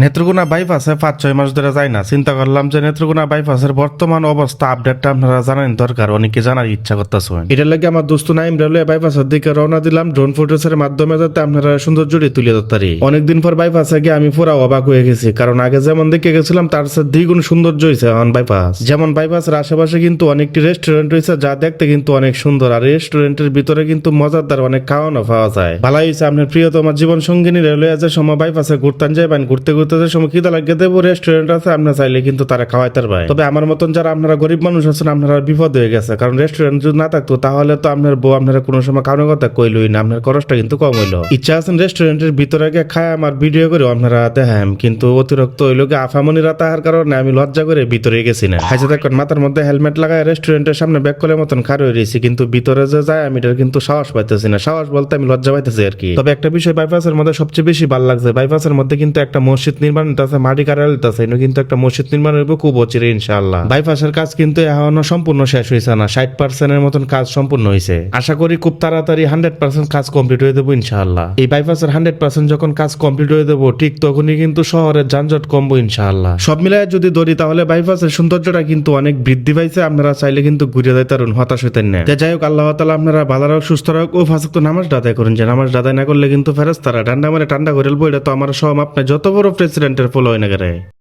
নেত্রকোনা বাইপাসে 5-6 মাস ধরে যায় না। চিন্তা করলাম যে নেত্রকোনা বাইপাসের বর্তমান অবস্থা আপডেটটা আপনারা জানান দরকার, অনেকে জানার ইচ্ছা করতেছেন। এটার লাগে আমার দোস্ত নাইম রেলওয়ে বাইপাসের দিকে রওনা দিলাম ড্রোন ফুটেজের মাধ্যমে, যাতে আপনারা সৌন্দর্যটি তুলে ধরতে। অনেকদিন পর বাইপাসে গিয়ে আমি পুরা অবাক হয়ে গেছি, কারণ আগে যেমন দেখে গেছিলাম তার সাথে দ্বিগুণ সৌন্দর্য হয়েছে এখন বাইপাস। যেমন বাইপাসের আশেপাশে কিন্তু অনেকটি রেস্টুরেন্ট রয়েছে, যা দেখতে কিন্তু অনেক সুন্দর, আর রেস্টুরেন্টের ভিতরে কিন্তু মজাদার অনেক খাওয়ানো পাওয়া যায়। ভালো হয়েছে আপনার প্রিয়তম জীবন সঙ্গিনী রেলওয়ে যে সময় বাইপাসে ঘুরতেন যাইবেন, ঘুরতে ঘুরতে যে সময় খিদা লাগে দেবো রেস্টুরেন্ট আছে, আপনার চাইলে কিন্তু তারা খাওয়াইতে পারবে। তবে আমার মতন যারা আপনারা গরিব মানুষ আছেন, আপনারা বিপদ হয়ে গেছে, কারণ রেস্টুরেন্ট যদি না থাকতো তাহলে তো আপনার বউ আপনারা কোনো সময় কারো কথা কইলই না, আপনার খরচটা কিন্তু কম হইলো। ইচ্ছা আছেন রেস্টুরেন্টের ভিতরে গিয়ে খায় আমার ভিডিও করে আপনারা দেখাম, কিন্তু অতিরিক্ত হইলো গিয়ে আফামনিরা তাহার কারণে আমি লজ্জা করে ভিতরে গেছি না। হাইসে দেখুন মাথার মধ্যে হেলমেট লাগায় রেস্টুরেন্টের সামনে ব্যাক কলের মতন খাড় হয়ে রয়েছি, কিন্তু ভিতরে যে যায় আমি এটার কিন্তু সাহস পাইতেছি না। সাহস বলতে আমি লজ্জা পাইতেছি আর কি। তবে একটা বিষয় বাইপাসের মধ্যে সবচেয়ে বেশি ভালো লাগছে, বাইপাসের মধ্যে কিন্তু একটা মসজিদ নির্মাণ আছে, মাটি কাটা হইতাছে, কিন্তু একটা মসজিদ নির্মাণ হইব খুব অচিরে ইনশাআল্লাহ। বাইপাসের কাজ কিন্তু এখনো সম্পূর্ণ শেষ হয়েছে না, 60% এর মতন কাজ সম্পূর্ণ হয়েছে। আশা করি খুব তাড়াতাড়ি 100% কাজ কমপ্লিট হয়ে দেবো ইনশাআল্লাহ। এই বাইপাসের 100% যখন কাজ কমপ্লিট হয়ে দেবো, ঠিক তখনই কিন্তু শহরের যানজট কমবো ইনশাআল্লাহ। সব মিলায় যদি ধরি তাহলে বাইপাসের সৌন্দর্যটা কিন্তু অনেক বৃদ্ধি পাইছে। আপনারা চাইলে কিন্তু ঘুরে যাইতে পারেন, হতাশ হইতেন না। যাই হোক, আল্লাহ তাআলা আপনারা ভালো রাখ, সুস্থ রাখ ও ফাঁসক নামাজ আদায় করুন। যে নামাজ আদায় না করলে কিন্তু ফেরেশতারা ঠান্ডা করে বইটা তো আমার সব আপনি যত বড় প্রেসিডেন্টের ফলো হয় না করে।